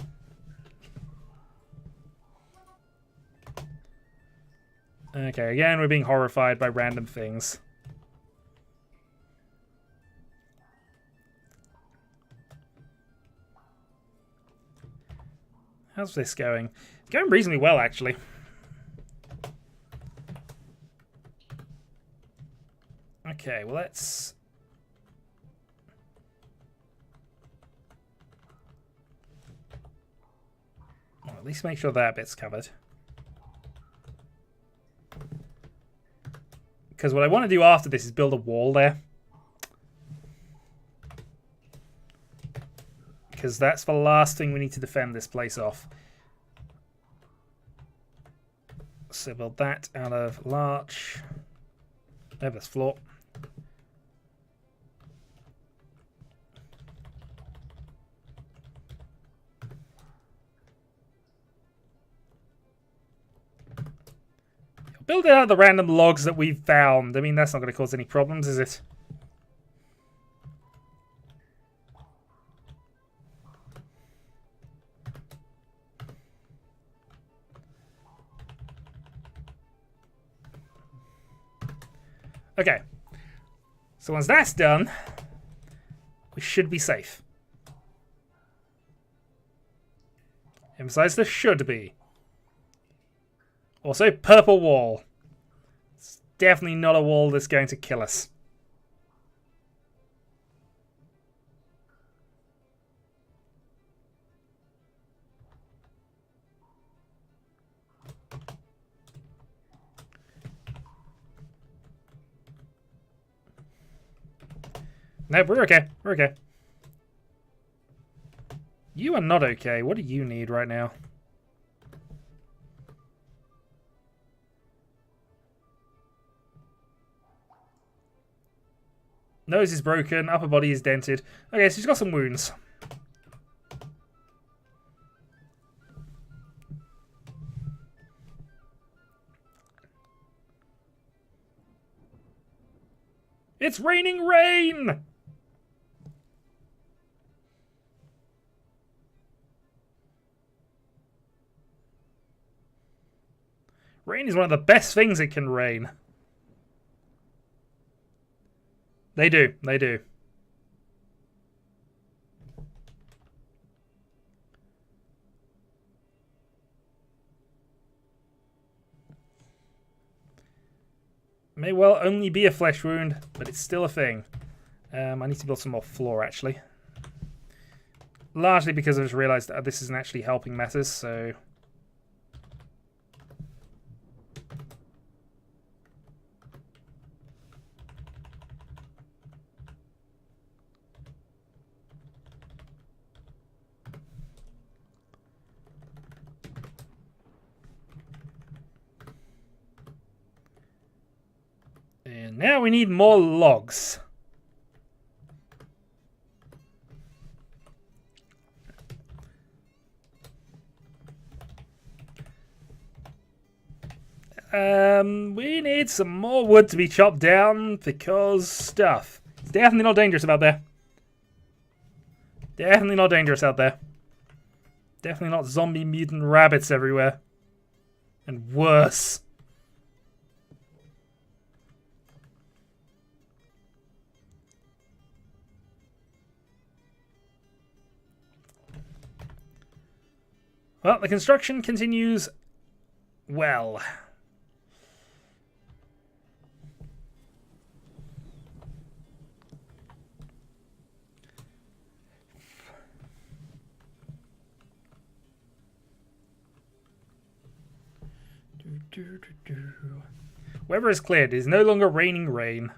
Okay, again, we're being horrified by random things. How's this going? It's going reasonably well, actually. Okay, well, let's... Well, at least make sure that bit's covered. Because what I want to do after this is build a wall there. Because that's the last thing we need to defend this place off. So build that out of larch. Oh, that's floor. Build it out of the random logs that we've found. I mean, that's not going to cause any problems, is it? Okay. So once that's done, we should be safe. Emphasize the should be. Also, purple wall. It's definitely not a wall that's going to kill us. No, we're okay. We're okay. You are not okay. What do you need right now? Nose is broken. Upper body is dented. Okay, so she's got some wounds. It's raining rain! Rain is one of the best things it can rain. They do. They do. May well only be a flesh wound, but it's still a thing. I need to build some more floor, actually. Largely because I just realised that this isn't actually helping matters, so... And now we need more logs. We need some more wood to be chopped down because stuff. It's definitely not dangerous out there. Definitely not dangerous out there. Definitely not zombie mutant rabbits everywhere. And worse. Well, the construction continues well. Weather is cleared. It is no longer raining rain.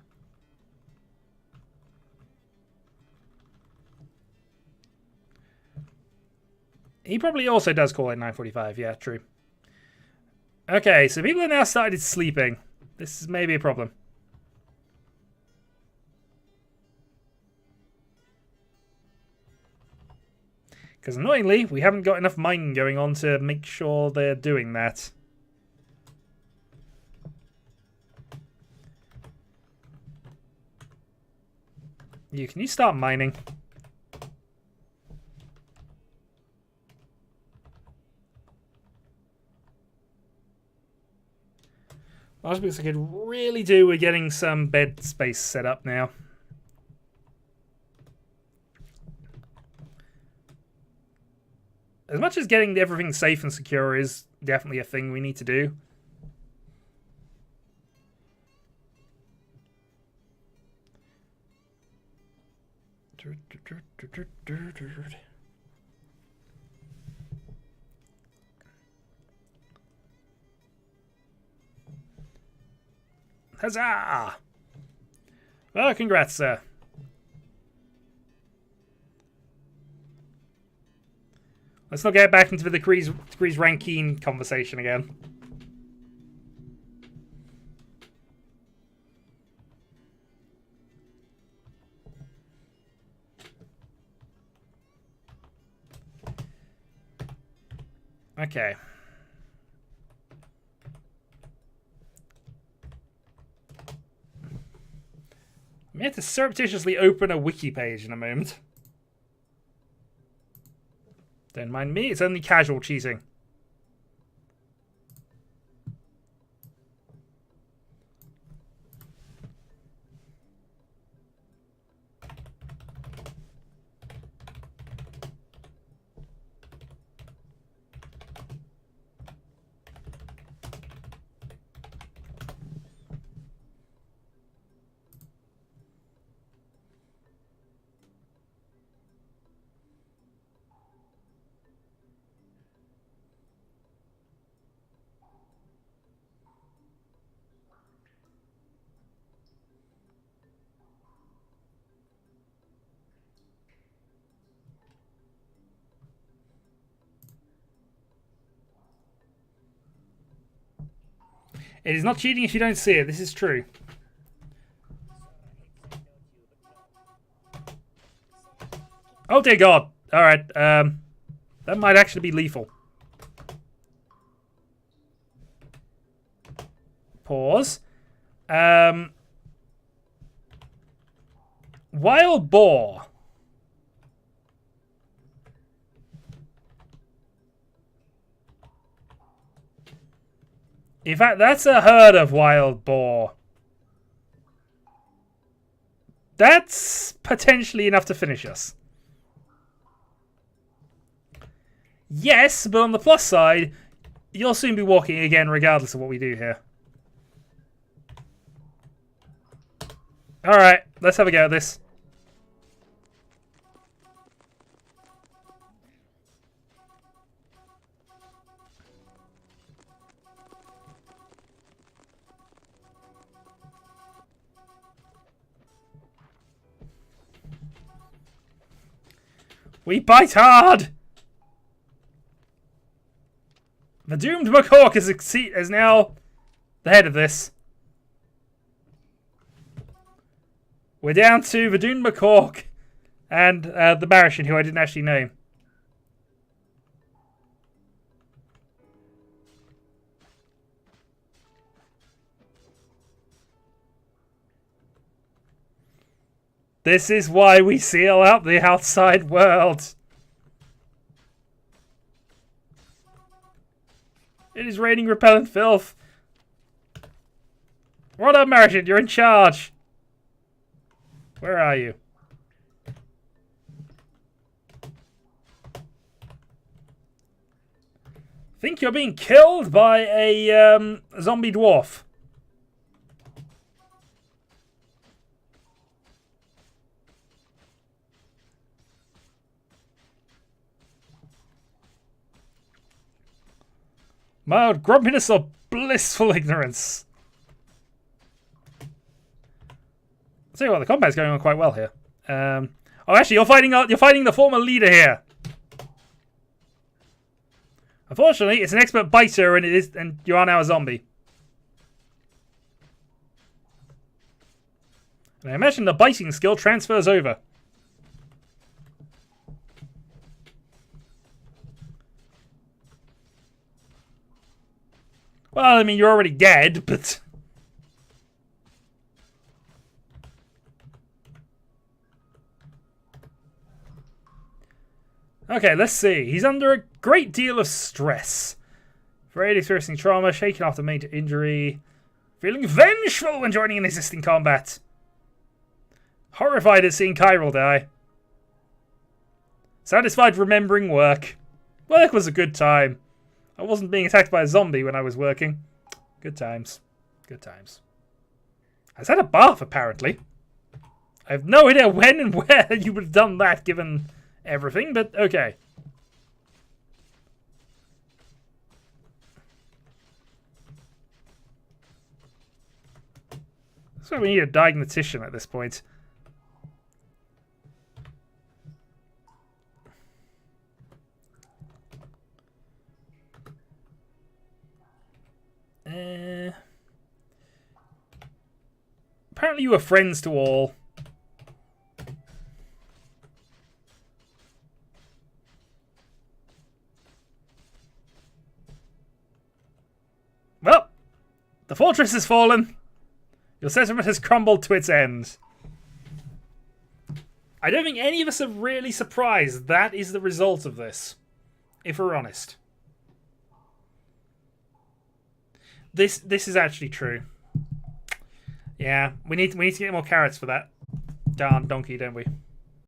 He probably also does call it 9:45. Yeah, true. Okay, so people have now started sleeping. This is maybe a problem. Because annoyingly, we haven't got enough mining going on to make sure they're doing that. Can you start mining? Largely because I could really do with getting some bed space set up now. As much as getting everything safe and secure is definitely a thing we need to do. Huzzah! Well, congrats, sir. Let's not get back into the degrees Rankine conversation again. Okay. I'm going to surreptitiously open a wiki page in a moment. Don't mind me, it's only casual cheating. It is not cheating if you don't see it. This is true. Oh dear God. Alright, that might actually be lethal. Pause. Wild boar. In fact, that's a herd of wild boar. That's potentially enough to finish us. Yes, but on the plus side, you'll soon be walking again regardless of what we do here. Alright, let's have a go at this. We bite hard! The doomed McCork is now the head of this. We're down to the doomed McCork and the Martian, who I didn't actually name. This is why we seal out the outside world. It is raining repellent filth. What up, Martian? You're in charge. Where are you? Think you're being killed by a zombie dwarf. Mild grumpiness or blissful ignorance? I'll tell you what, the combat's going on quite well here. Oh, actually, you're fighting the former leader here. Unfortunately, it's an expert biter, and you are now a zombie. And I imagine the biting skill transfers over. Well, I mean, you're already dead, but... Okay, let's see. He's under a great deal of stress. Afraid, experiencing trauma, shaken after major injury, feeling vengeful when joining an existing combat. Horrified at seeing Chiral die. Satisfied remembering work. Work was a good time. I wasn't being attacked by a zombie when I was working. Good times. Good times. Has had a bath, apparently. I have no idea when and where you would have done that, given everything, but okay. So we need a diagnostician at this point. Apparently you were friends to all. Well, the fortress has fallen. Your settlement has crumbled to its end. I don't think any of us are really surprised that is the result of this, if we're honest. This is actually true. Yeah, we need to get more carrots for that darn donkey, don't we?